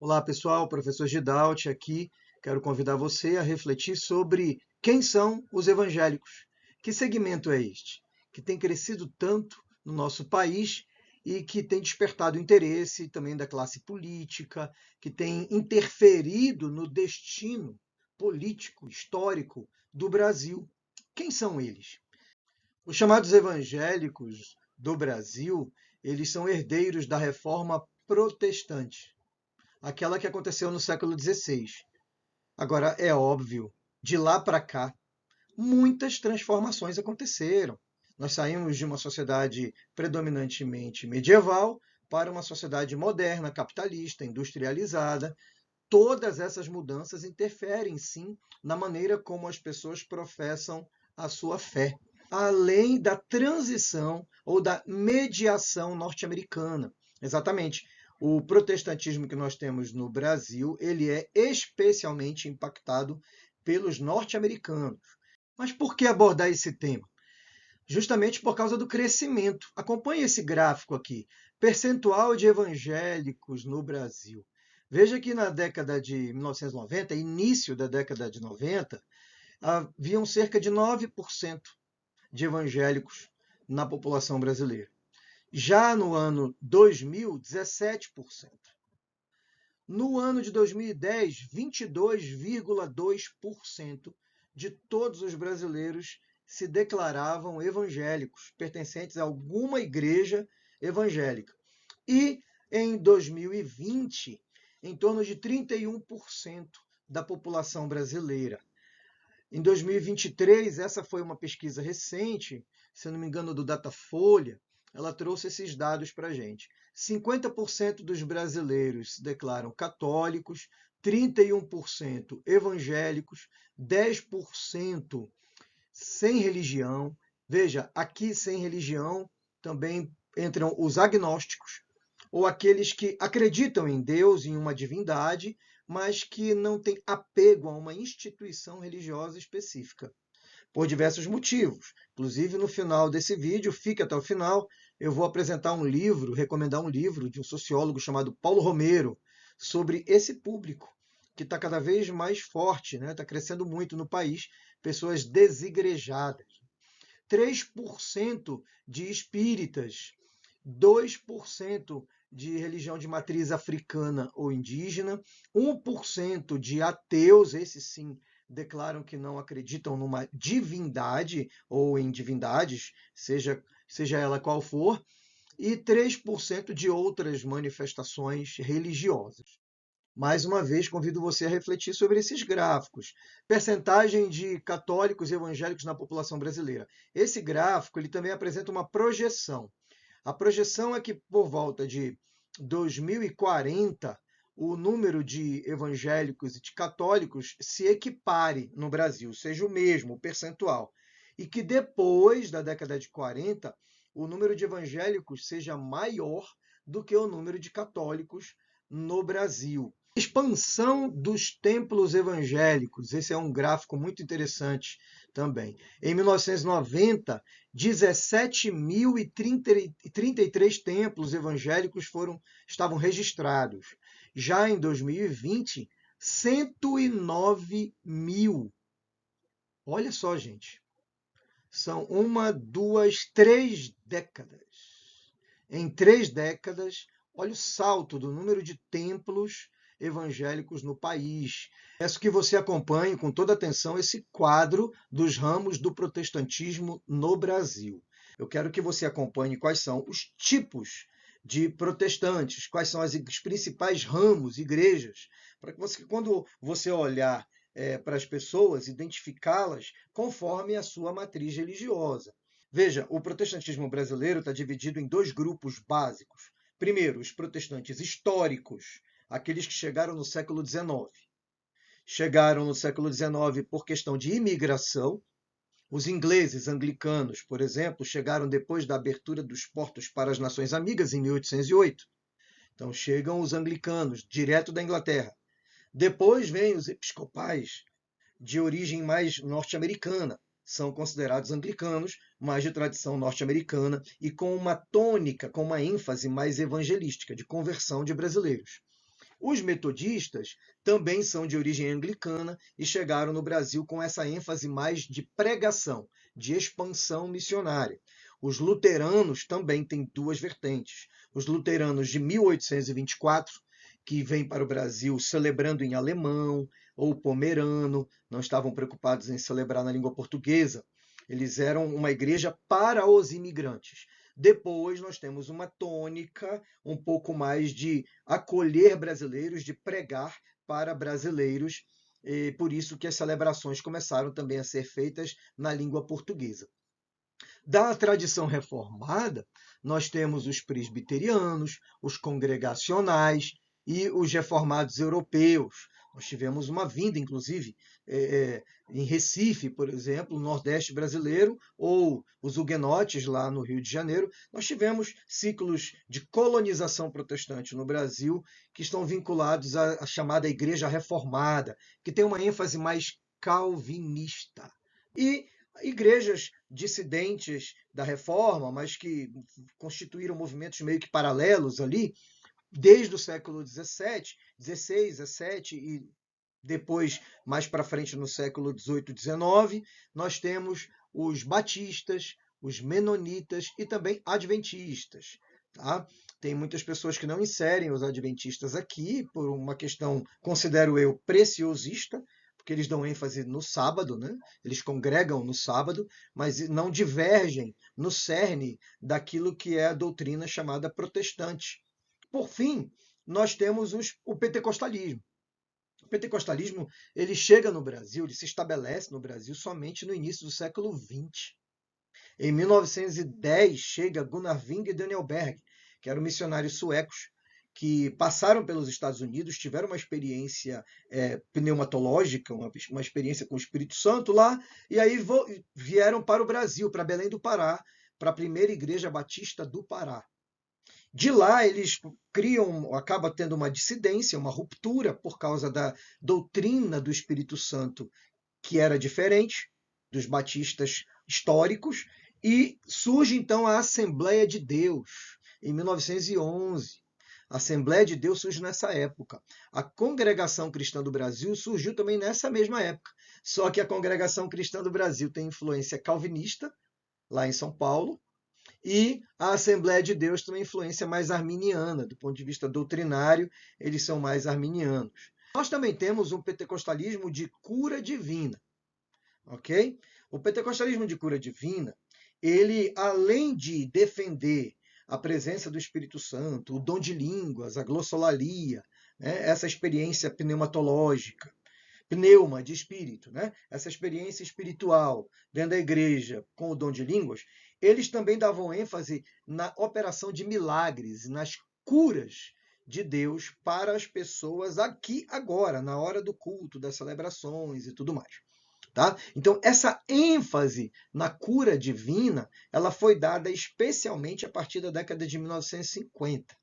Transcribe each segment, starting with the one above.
Olá pessoal, professor Gidalt aqui. Quero convidar você a refletir sobre quem são os evangélicos. Que segmento é este? Que tem crescido tanto no nosso país e que tem despertado o interesse também da classe política, que tem interferido no destino político, histórico do Brasil. Quem são eles? Os chamados evangélicos do Brasil, eles são herdeiros da reforma protestante, aquela que aconteceu no século XVI. Agora, é óbvio, de lá para cá, muitas transformações aconteceram. Nós saímos de uma sociedade predominantemente medieval para uma sociedade moderna, capitalista, industrializada. Todas essas mudanças interferem, sim, na maneira como as pessoas professam a sua fé, além da transição ou da mediação norte-americana. Exatamente. O protestantismo que nós temos no Brasil, ele é especialmente impactado pelos norte-americanos. Mas por que abordar esse tema? Justamente por causa do crescimento. Acompanhe esse gráfico aqui. Percentual de evangélicos no Brasil. Veja que na década de 1990, início da década de 90, haviam cerca de 9% de evangélicos na população brasileira. Já no ano 2000, 17%. No ano de 2010, 22,2% de todos os brasileiros se declaravam evangélicos, pertencentes a alguma igreja evangélica. E em 2020, em torno de 31% da população brasileira. Em 2023, essa foi uma pesquisa recente, se eu não me engano, do Datafolha, ela trouxe esses dados para a gente. 50% dos brasileiros se declaram católicos, 31% evangélicos, 10% sem religião. Veja, aqui sem religião também entram os agnósticos, ou aqueles que acreditam em Deus, em uma divindade, mas que não têm apego a uma instituição religiosa específica, por diversos motivos. Inclusive, no final desse vídeo, fique até o final, eu vou apresentar um livro, recomendar um livro de um sociólogo chamado Paulo Romero, sobre esse público, que está cada vez mais forte, né? Está crescendo muito no país, pessoas desigrejadas. 3% de espíritas, 2% de religião de matriz africana ou indígena, 1% de ateus, esses sim declaram que não acreditam numa divindade ou em divindades, seja ela qual for, e 3% de outras manifestações religiosas. Mais uma vez, convido você a refletir sobre esses gráficos. Percentagem de católicos e evangélicos na população brasileira. Esse gráfico ele também apresenta uma projeção. A projeção é que, por volta de 2040, o número de evangélicos e de católicos se equipare no Brasil, seja o mesmo, o percentual. E que depois da década de 40, o número de evangélicos seja maior do que o número de católicos no Brasil. Expansão dos templos evangélicos. Esse é um gráfico muito interessante também. Em 1990, 17.033 templos evangélicos estavam registrados. Já em 2020, 109 mil. Olha só, gente. São uma, duas, 3 décadas. Em 3 décadas, olha o salto do número de templos evangélicos no país. Peço que você acompanhe com toda atenção esse quadro dos ramos do protestantismo no Brasil. Eu quero que você acompanhe quais são os tipos de protestantes, quais são os principais ramos, igrejas, para que você, quando você olhar para as pessoas, identificá-las conforme a sua matriz religiosa. Veja, o protestantismo brasileiro está dividido em 2 grupos básicos. Primeiro, os protestantes históricos, aqueles que chegaram no século XIX. Chegaram no século XIX por questão de imigração. Os ingleses anglicanos, por exemplo, chegaram depois da abertura dos portos para as Nações Amigas em 1808. Então chegam os anglicanos, direto da Inglaterra. Depois vêm os episcopais, de origem mais norte-americana. São considerados anglicanos, mas de tradição norte-americana e com uma tônica, com uma ênfase mais evangelística, de conversão de brasileiros. Os metodistas também são de origem anglicana e chegaram no Brasil com essa ênfase mais de pregação, de expansão missionária. Os luteranos também têm duas vertentes. Os luteranos de 1824, que vêm para o Brasil celebrando em alemão ou pomerano, não estavam preocupados em celebrar na língua portuguesa. Eles eram uma igreja para os imigrantes. Depois nós temos uma tônica um pouco mais de acolher brasileiros, de pregar para brasileiros, e por isso que as celebrações começaram também a ser feitas na língua portuguesa. Da tradição reformada, nós temos os presbiterianos, os congregacionais e os reformados europeus. Nós tivemos uma vinda, inclusive, em Recife, por exemplo, no Nordeste brasileiro, ou os huguenotes lá no Rio de Janeiro. Nós tivemos ciclos de colonização protestante no Brasil que estão vinculados à chamada Igreja Reformada, que tem uma ênfase mais calvinista. E igrejas dissidentes da Reforma, mas que constituíram movimentos meio que paralelos ali, desde o século XVII, XVI, XVII e depois, mais para frente, no século XVIII, XIX, nós temos os batistas, os menonitas e também adventistas. Tá? Tem muitas pessoas que não inserem os adventistas aqui, por uma questão, considero eu, preciosista, porque eles dão ênfase no sábado, né? Eles congregam no sábado, mas não divergem no cerne daquilo que é a doutrina chamada protestante. Por fim, nós temos o pentecostalismo. O pentecostalismo ele chega no Brasil, ele se estabelece no Brasil somente no início do século XX. Em 1910, chega Gunnar Wing e Daniel Berg, que eram missionários suecos, que passaram pelos Estados Unidos, tiveram uma experiência pneumatológica, uma experiência com o Espírito Santo lá, e aí vieram para o Brasil, para Belém do Pará, para a primeira igreja batista do Pará. De lá eles acaba tendo uma dissidência, uma ruptura por causa da doutrina do Espírito Santo, que era diferente dos batistas históricos, e surge então a Assembleia de Deus, em 1911. A Assembleia de Deus surge nessa época. A Congregação Cristã do Brasil surgiu também nessa mesma época. Só que a Congregação Cristã do Brasil tem influência calvinista, lá em São Paulo, e a Assembleia de Deus tem uma influência mais arminiana, do ponto de vista doutrinário, eles são mais arminianos. Nós também temos um pentecostalismo de cura divina, ok? O pentecostalismo de cura divina, ele, além de defender a presença do Espírito Santo, o dom de línguas, a glossolalia, né, essa experiência pneumatológica, pneuma de espírito, né, essa experiência espiritual dentro da igreja com o dom de línguas, eles também davam ênfase na operação de milagres, nas curas de Deus para as pessoas aqui agora, na hora do culto, das celebrações e tudo mais. Tá? Então, essa ênfase na cura divina, ela foi dada especialmente a partir da década de 1950.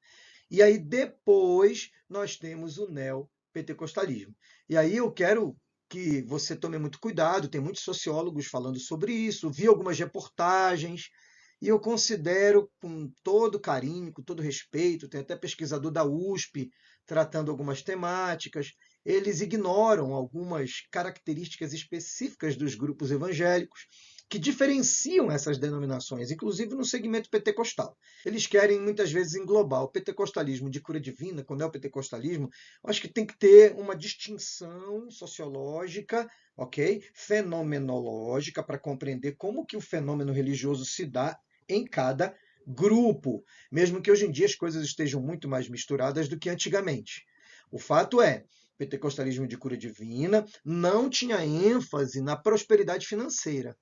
E aí depois nós temos o neopentecostalismo. E aí eu quero que você tome muito cuidado, tem muitos sociólogos falando sobre isso, vi algumas reportagens, e eu considero com todo carinho, com todo respeito, tem até pesquisador da USP tratando algumas temáticas, eles ignoram algumas características específicas dos grupos evangélicos que diferenciam essas denominações, inclusive no segmento pentecostal. Eles querem muitas vezes englobar o pentecostalismo de cura divina com o neopentecostalismo. Eu acho que tem que ter uma distinção sociológica, ok? Fenomenológica, para compreender como que o fenômeno religioso se dá em cada grupo, mesmo que hoje em dia as coisas estejam muito mais misturadas do que antigamente. O fato é, o pentecostalismo de cura divina não tinha ênfase na prosperidade financeira,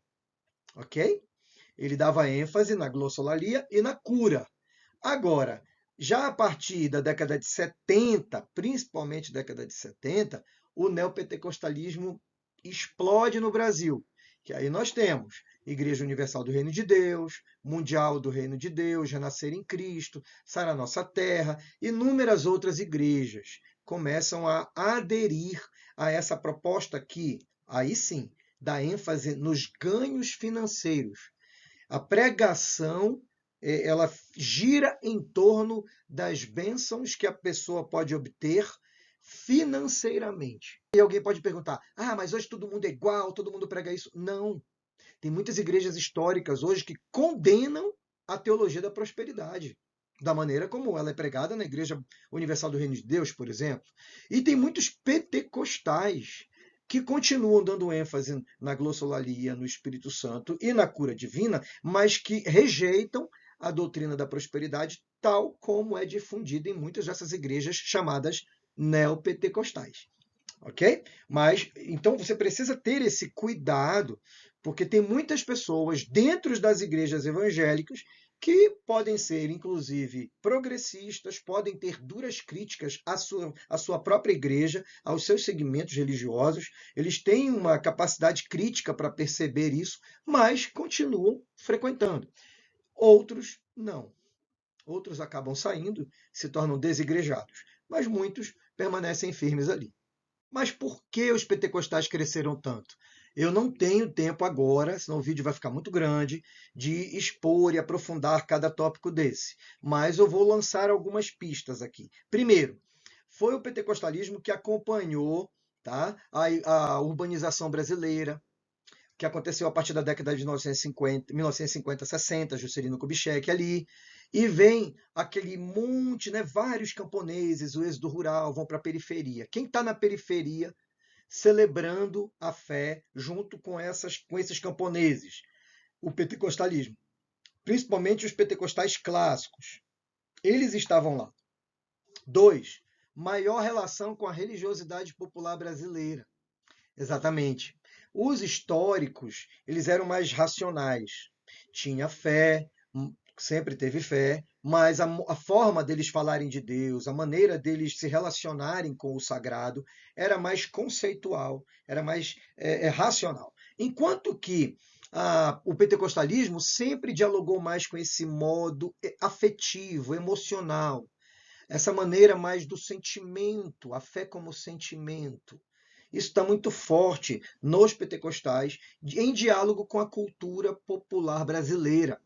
ok? Ele dava ênfase na glossolalia e na cura. Agora, já a partir da década de 70, principalmente década de 70, o neopentecostalismo explode no Brasil. Que aí nós temos Igreja Universal do Reino de Deus, Mundial do Reino de Deus, Renascer em Cristo, Sara Nossa Terra, inúmeras outras igrejas começam a aderir a essa proposta que, aí sim, dá ênfase nos ganhos financeiros. A pregação, ela gira em torno das bênçãos que a pessoa pode obter financeiramente. E alguém pode perguntar: ah, mas hoje todo mundo é igual, todo mundo prega isso. Não. Tem muitas igrejas históricas hoje que condenam a teologia da prosperidade, da maneira como ela é pregada na Igreja Universal do Reino de Deus, por exemplo. E tem muitos pentecostais que continuam dando ênfase na glossolalia, no Espírito Santo e na cura divina, mas que rejeitam a doutrina da prosperidade, tal como é difundida em muitas dessas igrejas chamadas neopentecostais. Ok? Mas, então, você precisa ter esse cuidado, porque tem muitas pessoas dentro das igrejas evangélicas que podem ser, inclusive, progressistas, podem ter duras críticas à sua própria igreja, aos seus segmentos religiosos. Eles têm uma capacidade crítica para perceber isso, mas continuam frequentando. Outros não. Outros acabam saindo, se tornam desigrejados, mas muitos permanecem firmes ali. Mas por que os pentecostais cresceram tanto? Eu não tenho tempo agora, senão o vídeo vai ficar muito grande, de expor e aprofundar cada tópico desse. Mas eu vou lançar algumas pistas aqui. Primeiro, foi o pentecostalismo que acompanhou, tá, a urbanização brasileira, que aconteceu a partir da década de 1950, 60, Juscelino Kubitschek ali, e vem aquele monte, né, vários camponeses, o êxodo rural, vão para a periferia. Quem está na periferia celebrando a fé junto com esses camponeses? O pentecostalismo, principalmente os pentecostais clássicos. Eles estavam lá. 2. Maior relação com a religiosidade popular brasileira. Exatamente. Os históricos, eles eram mais racionais. Tinha fé, sempre teve fé, mas a forma deles falarem de Deus, a maneira deles se relacionarem com o sagrado, era mais conceitual, era mais racional. Enquanto que o pentecostalismo sempre dialogou mais com esse modo afetivo, emocional, essa maneira mais do sentimento, a fé como sentimento. Isso está muito forte nos pentecostais, em diálogo com a cultura popular brasileira.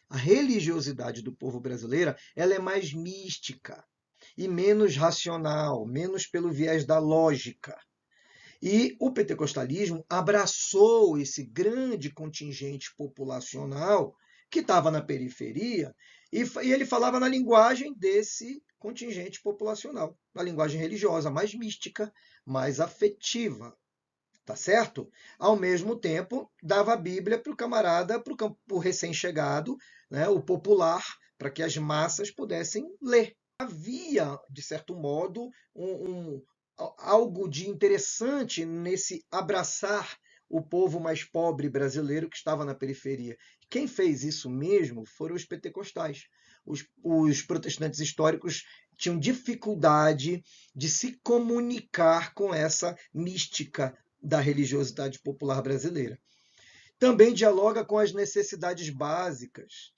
A religiosidade do povo brasileiro ela é mais mística e menos racional, menos pelo viés da lógica. E o pentecostalismo abraçou esse grande contingente populacional que estava na periferia e ele falava na linguagem desse contingente populacional, na linguagem religiosa, mais mística, mais afetiva. Tá certo? Ao mesmo tempo, dava a Bíblia para o camarada, para o recém-chegado, né, o popular, para que as massas pudessem ler. Havia, de certo modo, algo de interessante nesse abraçar o povo mais pobre brasileiro que estava na periferia. Quem fez isso mesmo foram os pentecostais. Os protestantes históricos tinham dificuldade de se comunicar com essa mística da religiosidade popular brasileira. Também dialoga com as necessidades básicas,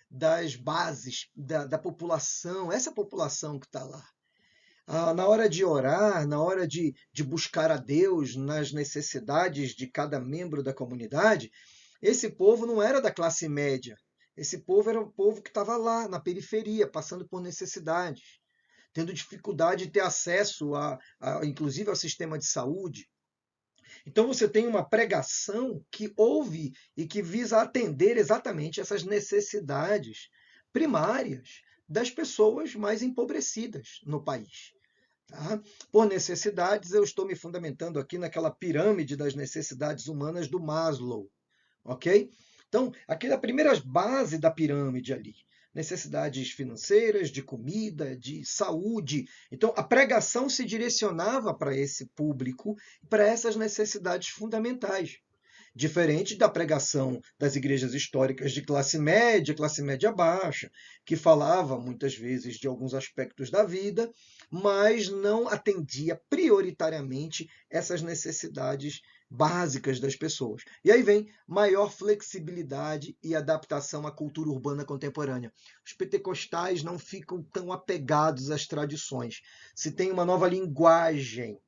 das bases da população, essa população que está lá. Na hora de orar, na hora de buscar a Deus nas necessidades de cada membro da comunidade, esse povo não era da classe média. Esse povo era um povo que estava lá, na periferia, passando por necessidades, tendo dificuldade de ter acesso, inclusive, ao sistema de saúde. Então você tem uma pregação que ouve e que visa atender exatamente essas necessidades primárias das pessoas mais empobrecidas no país. Tá? Por necessidades, eu estou me fundamentando aqui naquela pirâmide das necessidades humanas do Maslow. Ok? Então, aquela primeira base da pirâmide ali. Necessidades financeiras, de comida, de saúde. Então, a pregação se direcionava para esse público, para essas necessidades fundamentais. Diferente da pregação das igrejas históricas de classe média baixa, que falava muitas vezes de alguns aspectos da vida, mas não atendia prioritariamente essas necessidades básicas das pessoas. E aí vem maior flexibilidade e adaptação à cultura urbana contemporânea. Os pentecostais não ficam tão apegados às tradições. Se tem uma nova linguagem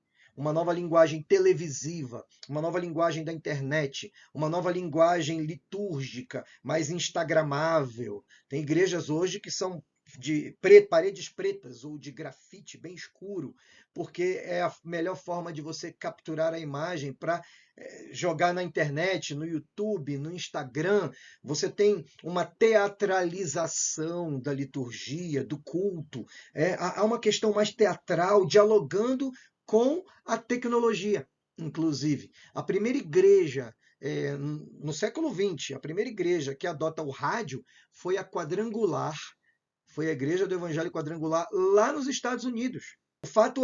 televisiva, uma nova linguagem da internet, uma nova linguagem litúrgica, mais instagramável. Tem igrejas hoje que são paredes pretas ou de grafite bem escuro, porque é a melhor forma de você capturar a imagem para jogar na internet, no YouTube, no Instagram. Você tem uma teatralização da liturgia, do culto. Há uma questão mais teatral, dialogando com a tecnologia, inclusive. A primeira igreja no século XX, a primeira igreja que adota o rádio foi a Quadrangular, foi a Igreja do Evangelho Quadrangular lá nos Estados Unidos. O fato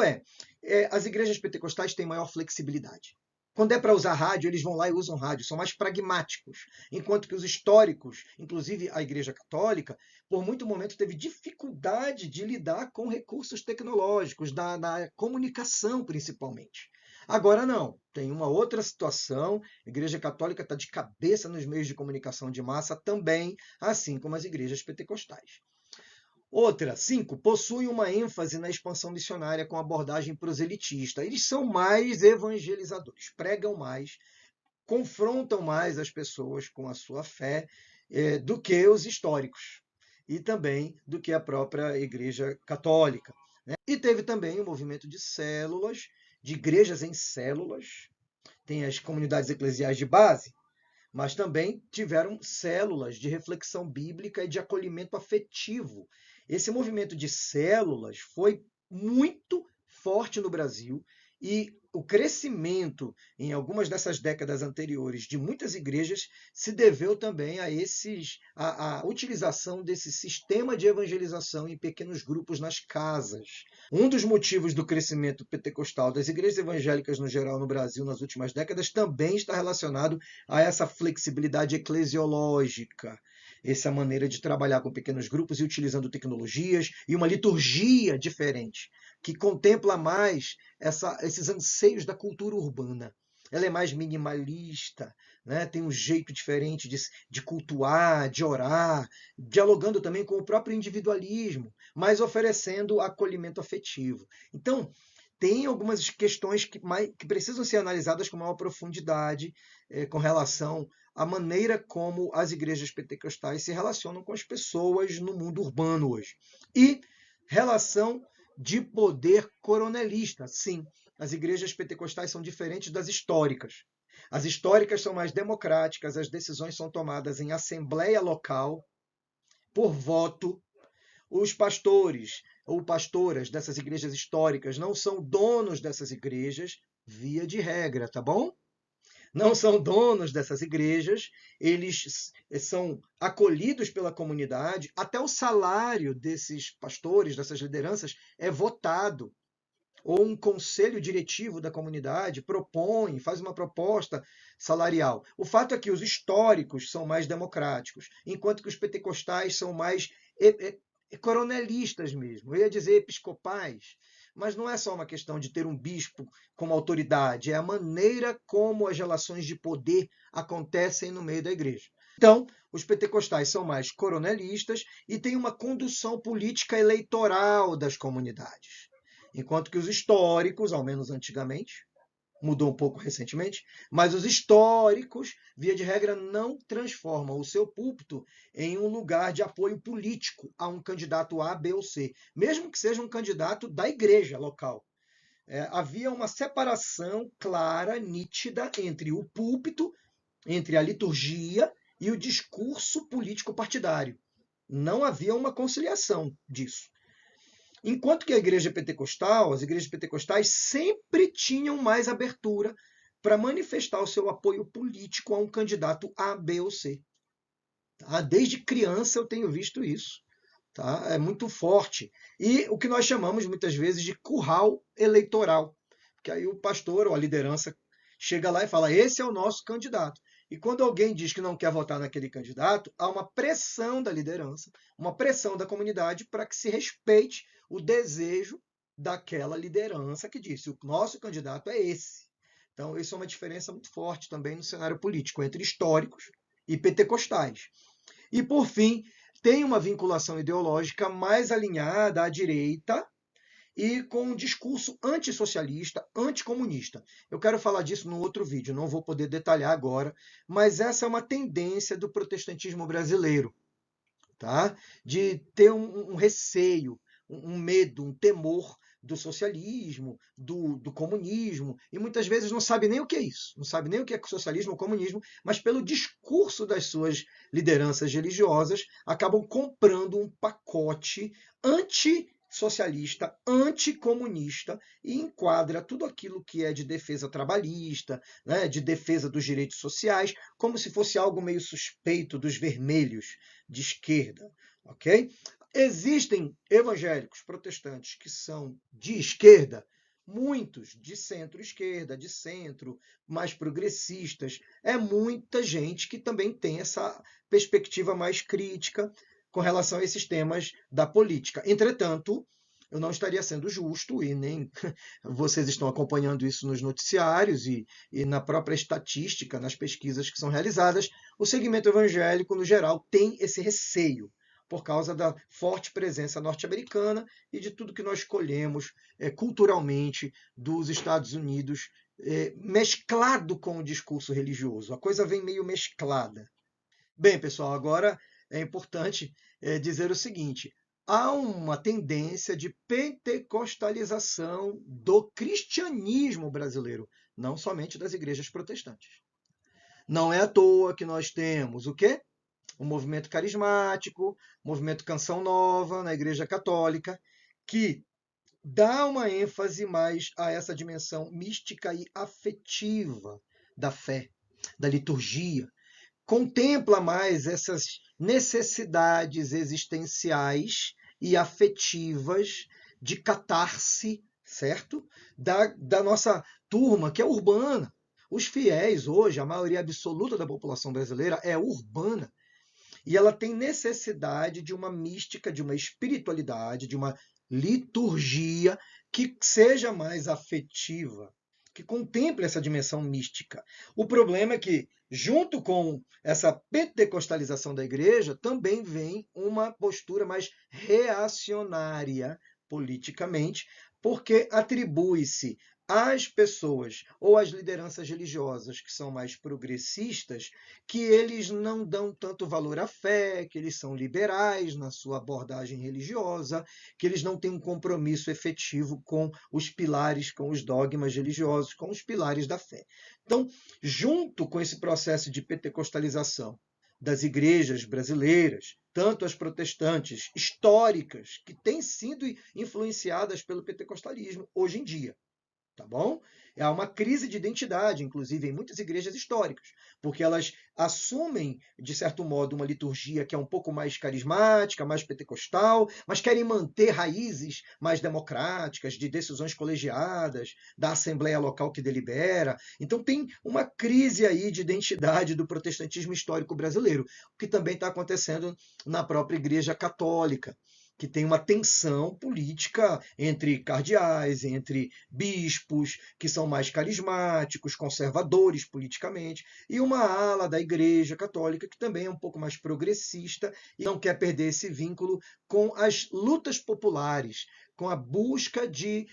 as igrejas pentecostais têm maior flexibilidade. Quando é para usar rádio, eles vão lá e usam rádio, são mais pragmáticos. Enquanto que os históricos, inclusive a Igreja Católica, por muito momento teve dificuldade de lidar com recursos tecnológicos, da comunicação principalmente. Agora não, tem uma outra situação. A Igreja Católica está de cabeça nos meios de comunicação de massa também, assim como as igrejas pentecostais. Outra, 5, possui uma ênfase na expansão missionária com abordagem proselitista. Eles são mais evangelizadores, pregam mais, confrontam mais as pessoas com a sua fé do que os históricos e também do que a própria Igreja Católica. Né? E teve também o movimento de células, de igrejas em células, tem as comunidades eclesiais de base, mas também tiveram células de reflexão bíblica e de acolhimento afetivo. Esse movimento de células foi muito forte no Brasil e o crescimento em algumas dessas décadas anteriores de muitas igrejas se deveu também a utilização desse sistema de evangelização em pequenos grupos nas casas. Um dos motivos do crescimento pentecostal das igrejas evangélicas no geral no Brasil nas últimas décadas também está relacionado a essa flexibilidade eclesiológica, essa maneira de trabalhar com pequenos grupos e utilizando tecnologias e uma liturgia diferente, que contempla mais esses anseios da cultura urbana. Ela é mais minimalista, né? Tem um jeito diferente de cultuar, de orar, dialogando também com o próprio individualismo, mas oferecendo acolhimento afetivo. Então, tem algumas questões que precisam ser analisadas com maior profundidade com relação à maneira como as igrejas pentecostais se relacionam com as pessoas no mundo urbano hoje. E relação de poder coronelista. Sim, as igrejas pentecostais são diferentes das históricas. As históricas são mais democráticas, as decisões são tomadas em assembleia local, por voto. Os pastores ou pastoras dessas igrejas históricas não são donos dessas igrejas, via de regra, tá bom? Não são donos dessas igrejas, eles são acolhidos pela comunidade, até o salário desses pastores, dessas lideranças, é votado. Ou um conselho diretivo da comunidade propõe, faz uma proposta salarial. O fato é que os históricos são mais democráticos, enquanto que os pentecostais são mais coronelistas mesmo. Eu ia dizer episcopais, mas não é só uma questão de ter um bispo como autoridade, é a maneira como as relações de poder acontecem no meio da igreja. Então, os pentecostais são mais coronelistas e têm uma condução política eleitoral das comunidades. Enquanto que os históricos, ao menos antigamente, mudou um pouco recentemente, mas os históricos, via de regra, não transformam o seu púlpito em um lugar de apoio político a um candidato A, B ou C, mesmo que seja um candidato da igreja local. Havia uma separação clara, nítida, entre o púlpito, entre a liturgia e o discurso político partidário. Não havia uma conciliação disso. Enquanto que a igreja pentecostal, as igrejas pentecostais sempre tinham mais abertura para manifestar o seu apoio político a um candidato A, B ou C. Tá? Desde criança eu tenho visto isso. Tá? É muito forte. E o que nós chamamos muitas vezes de curral eleitoral. Porque aí o pastor ou a liderança chega lá e fala: esse é o nosso candidato. E quando alguém diz que não quer votar naquele candidato, há uma pressão da liderança, uma pressão da comunidade para que se respeite o desejo daquela liderança que disse: o nosso candidato é esse. Então, isso é uma diferença muito forte também no cenário político entre históricos e pentecostais. E, por fim, tem uma vinculação ideológica mais alinhada à direita e com um discurso antissocialista, anticomunista. Eu quero falar disso num outro vídeo, não vou poder detalhar agora, mas essa é uma tendência do protestantismo brasileiro. tá? De ter um receio, um medo, um temor do socialismo, do comunismo, e muitas vezes não sabe nem o que é isso, não sabe nem o que é socialismo ou comunismo, mas pelo discurso das suas lideranças religiosas, acabam comprando um pacote antissocialista, anticomunista, e enquadra tudo aquilo que é de defesa trabalhista, né, de defesa dos direitos sociais, como se fosse algo meio suspeito dos vermelhos de esquerda, ok? Existem evangélicos protestantes que são de esquerda, muitos de centro-esquerda, de centro, mais progressistas. É muita gente que também tem essa perspectiva mais crítica com relação a esses temas da política. Entretanto, eu não estaria sendo justo, e nem vocês estão acompanhando isso nos noticiários e na própria estatística, nas pesquisas que são realizadas, o segmento evangélico, no geral, tem esse receio por causa da forte presença norte-americana e de tudo que nós escolhemos culturalmente dos Estados Unidos, mesclado com o discurso religioso. A coisa vem meio mesclada. Bem, pessoal, agora é importante dizer o seguinte: há uma tendência de pentecostalização do cristianismo brasileiro, não somente das igrejas protestantes. Não é à toa que nós temos o quê? O movimento carismático, o movimento Canção Nova na Igreja Católica, que dá uma ênfase mais a essa dimensão mística e afetiva da fé, da liturgia. Contempla mais essas necessidades existenciais e afetivas de catarse, certo? Da nossa turma, que é urbana. Os fiéis hoje, a maioria absoluta da população brasileira é urbana. E ela tem necessidade de uma mística, de uma espiritualidade, de uma liturgia que seja mais afetiva, que contemple essa dimensão mística. O problema é que, junto com essa pentecostalização da igreja, também vem uma postura mais reacionária politicamente, porque atribui-se às pessoas ou às lideranças religiosas que são mais progressistas, que eles não dão tanto valor à fé, que eles são liberais na sua abordagem religiosa, que eles não têm um compromisso efetivo com os pilares, com os dogmas religiosos, com os pilares da fé. Então, junto com esse processo de pentecostalização das igrejas brasileiras, tanto as protestantes históricas, que têm sido influenciadas pelo pentecostalismo hoje em dia, tá bom? Há uma crise de identidade, inclusive, em muitas igrejas históricas, porque elas assumem, de certo modo, uma liturgia que é um pouco mais carismática, mais pentecostal, mas querem manter raízes mais democráticas, de decisões colegiadas, da assembleia local que delibera. Então tem uma crise aí de identidade do protestantismo histórico brasileiro, o que também está acontecendo na própria Igreja Católica, que tem uma tensão política entre cardeais, entre bispos, que são mais carismáticos, conservadores politicamente, e uma ala da Igreja Católica que também é um pouco mais progressista e não quer perder esse vínculo com as lutas populares, com a busca de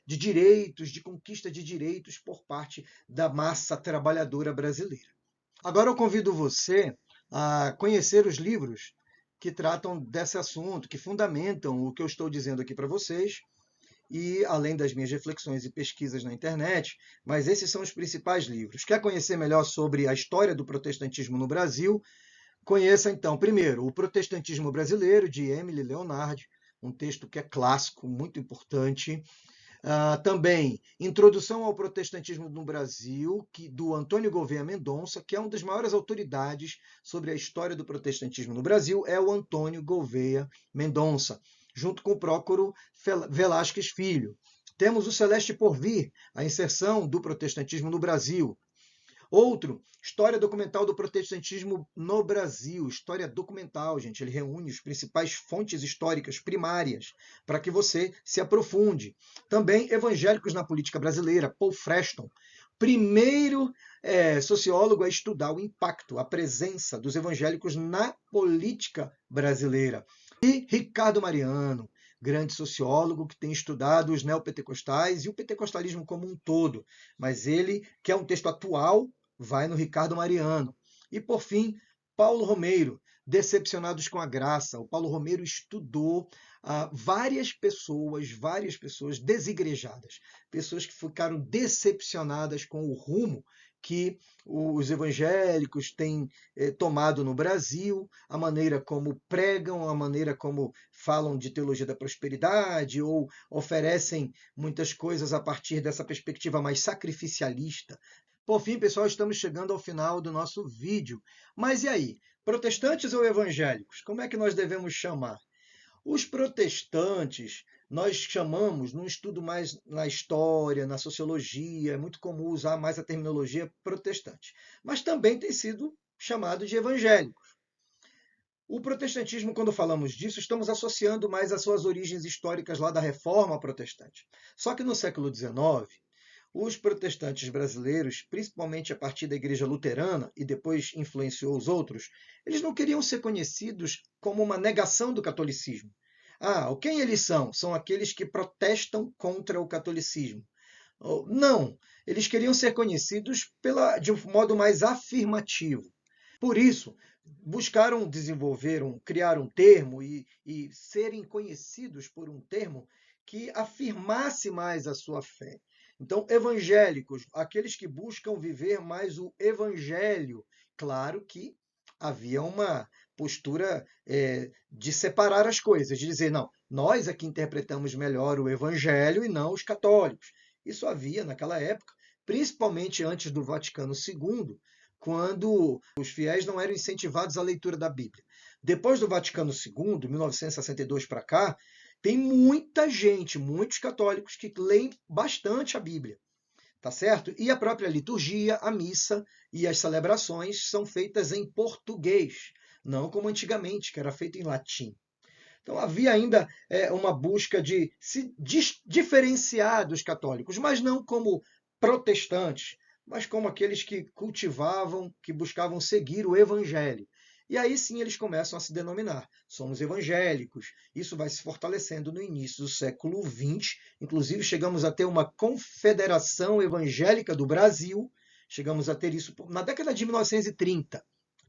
direitos, de conquista de direitos por parte da massa trabalhadora brasileira. Agora eu convido você a conhecer os livros que tratam desse assunto, que fundamentam o que eu estou dizendo aqui para vocês, e além das minhas reflexões e pesquisas na internet, mas esses são os principais livros. Quer conhecer melhor sobre a história do protestantismo no Brasil? Conheça então, primeiro, O Protestantismo Brasileiro, de Emily Leonardi, um texto que é clássico, muito importante. Também Introdução ao Protestantismo no Brasil, do Antônio Gouveia Mendonça, que é uma das maiores autoridades sobre a história do protestantismo no Brasil, é o Antônio Gouveia Mendonça, junto com o Prócoro Velásquez Filho. Temos o Celeste Porvir, a inserção do protestantismo no Brasil. Outro, História Documental do Protestantismo no Brasil. História documental, gente. Ele reúne as principais fontes históricas primárias para que você se aprofunde. Também Evangélicos na Política Brasileira, Paul Freston. Primeiro sociólogo a estudar o impacto, a presença dos evangélicos na política brasileira. E Ricardo Mariano, grande sociólogo que tem estudado os neopentecostais e o pentecostalismo como um todo. Mas ele quer um texto atual, vai no Ricardo Mariano. E, por fim, Paulo Romeiro, decepcionados com a graça. O Paulo Romeiro estudou várias pessoas desigrejadas, pessoas que ficaram decepcionadas com o rumo que os evangélicos têm tomado no Brasil, a maneira como pregam, a maneira como falam de teologia da prosperidade ou oferecem muitas coisas a partir dessa perspectiva mais sacrificialista. Por fim, pessoal, estamos chegando ao final do nosso vídeo. Mas e aí? Protestantes ou evangélicos? Como é que nós devemos chamar? Os protestantes, nós chamamos, num estudo mais na história, na sociologia, é muito comum usar mais a terminologia protestante. Mas também tem sido chamado de evangélicos. O protestantismo, quando falamos disso, estamos associando mais às suas origens históricas lá da Reforma Protestante. Só que no século XIX, os protestantes brasileiros, principalmente a partir da Igreja Luterana, e depois influenciou os outros, eles não queriam ser conhecidos como uma negação do catolicismo. Quem eles são? São aqueles que protestam contra o catolicismo. Não, eles queriam ser conhecidos de um modo mais afirmativo. Por isso, buscaram criar um termo e serem conhecidos por um termo que afirmasse mais a sua fé. Então, evangélicos, aqueles que buscam viver mais o evangelho. Claro que havia uma postura de separar as coisas, de dizer, não, nós é que interpretamos melhor o evangelho e não os católicos. Isso havia naquela época, principalmente antes do Vaticano II, quando os fiéis não eram incentivados à leitura da Bíblia. Depois do Vaticano II, 1962 para cá, tem muita gente, muitos católicos que leem bastante a Bíblia, tá certo? E a própria liturgia, a missa e as celebrações são feitas em português, não como antigamente, que era feito em latim. Então havia ainda uma busca de se diferenciar dos católicos, mas não como protestantes, mas como aqueles que cultivavam, que buscavam seguir o evangelho. E aí sim eles começam a se denominar. Somos evangélicos. Isso vai se fortalecendo no início do século XX. Inclusive, chegamos a ter uma Confederação Evangélica do Brasil. Chegamos a ter isso na década de 1930,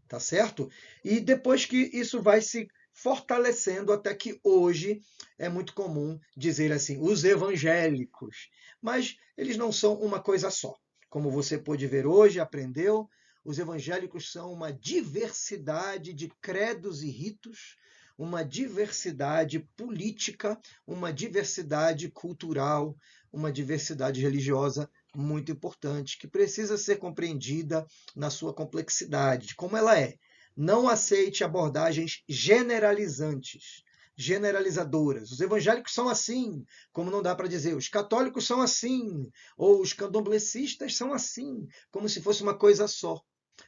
tá certo? E depois que isso vai se fortalecendo até que hoje é muito comum dizer assim, os evangélicos. Mas eles não são uma coisa só. Como você pôde ver hoje, aprendeu, os evangélicos são uma diversidade de credos e ritos, uma diversidade política, uma diversidade cultural, uma diversidade religiosa muito importante, que precisa ser compreendida na sua complexidade, como ela é. Não aceite abordagens generalizantes, generalizadoras. Os evangélicos são assim, como não dá para dizer, os católicos são assim, ou os candomblecistas são assim, como se fosse uma coisa só.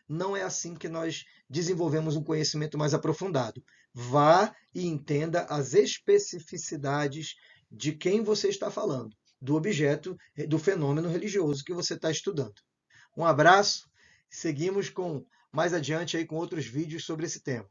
Não é assim que nós desenvolvemos um conhecimento mais aprofundado. Vá e entenda as especificidades de quem você está falando, do objeto, do fenômeno religioso que você está estudando. Um abraço, seguimos mais adiante aí com outros vídeos sobre esse tema.